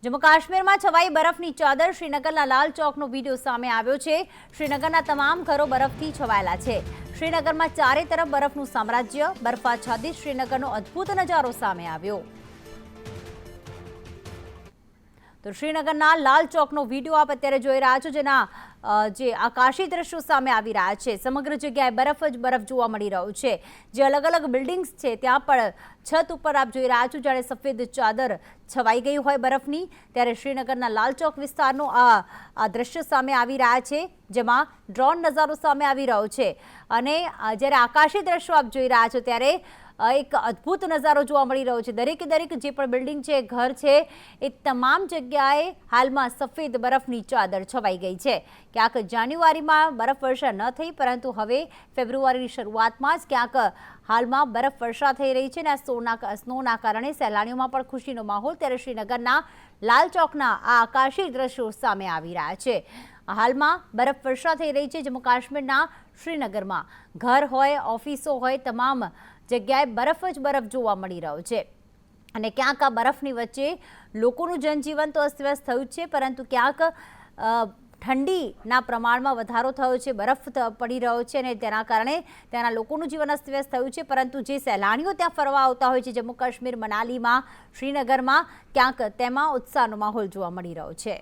જમ્મુ કાશ્મીરમાં છવાઈ બરફની ચાદર શ્રીનગરના લાલ ચોકનો વિડીયો સામે આવ્યો છે। શ્રીનગરના તમામ ઘરો બરફથી છવાયેલા છે। શ્રીનગરમાં ચારે તરફ બરફનું સામ્રાજ્ય, બરફાચ્છાદિત શ્રીનગરનો અદ્ભુત નજારો સામે આવ્યો। તો શ્રીનગરના લાલ ચોકનો વિડીયો આપ અત્યારે જોઈ રહ્યા છો, જેના જે આકાશી દ્રશ્યો સામે આવી રહ્યા છે। સમગ્ર જગ્યાએ બરફ જ બરફ જોવા મળી રહ્યો છે। જે અલગ અલગ બિલ્ડિંગ્સ છે ત્યાં પણ છત ઉપર આપ જોઈ રહ્યા છો જાણે સફેદ ચાદર છવાઈ ગઈ હોય બરફની। ત્યારે શ્રીનગરના લાલ ચોક વિસ્તારનો આ દ્રશ્ય સામે આવી રહ્યા છે, જેમાં ડ્રોન નજારો સામે આવી રહ્યો છે। અને જ્યારે આકાશી દ્રશ્યો આપ જોઈ રહ્યા છો ત્યારે એક અદ્ભુત નજારો જોવા મળી રહ્યો છે। દરેકે દરેક જે પણ બિલ્ડિંગ છે, ઘર છે, એ તમામ જગ્યાએ હાલમાં સફેદ બરફની ચાદર છવાઈ ગઈ છે। ક્યાંક જાન્યુઆરીમાં બરફ વર્ષા ન થઈ, પરંતુ હવે ફેબ્રુઆરીની શરૂઆતમાં જ ક્યાંક હાલમાં બરફ વર્ષા થઈ રહી છે। અને સ્નોના કારણે સહેલાણીઓમાં પણ ખુશીનો માહોલ। ત્યારે શ્રીનગરના લાલ ચોકના આ આકાશી દ્રશ્યો સામે આવી રહ્યા છે। હાલમાં બરફ વર્ષા થઈ રહી છે જમ્મુ કાશ્મીરના શ્રીનગરમાં। ઘર હોય, ઓફિસો હોય, તમામ જગ્યાએ બરફ જ બરફ જોવા મળી રહ્યો છે। અને ક્યાંક આ બરફની વચ્ચે લોકોનું જનજીવન તો અસ્તવ્યસ્ત થયું જ છે, પરંતુ ક્યાંક ઠંડીના પ્રમાણમાં વધારો થયો છે, બરફ પડી રહ્યો છે અને તેના કારણે ત્યાંના લોકોનું જીવન અસ્તવ્યસ્ત થયું છે। પરંતુ જે સહેલાણીઓ ત્યાં ફરવા આવતા હોય છે જમ્મુ કાશ્મીર, મનાલીમાં, શ્રીનગરમાં, ક્યાંક તેમાં ઉત્સાહનો માહોલ જોવા મળી રહ્યો છે।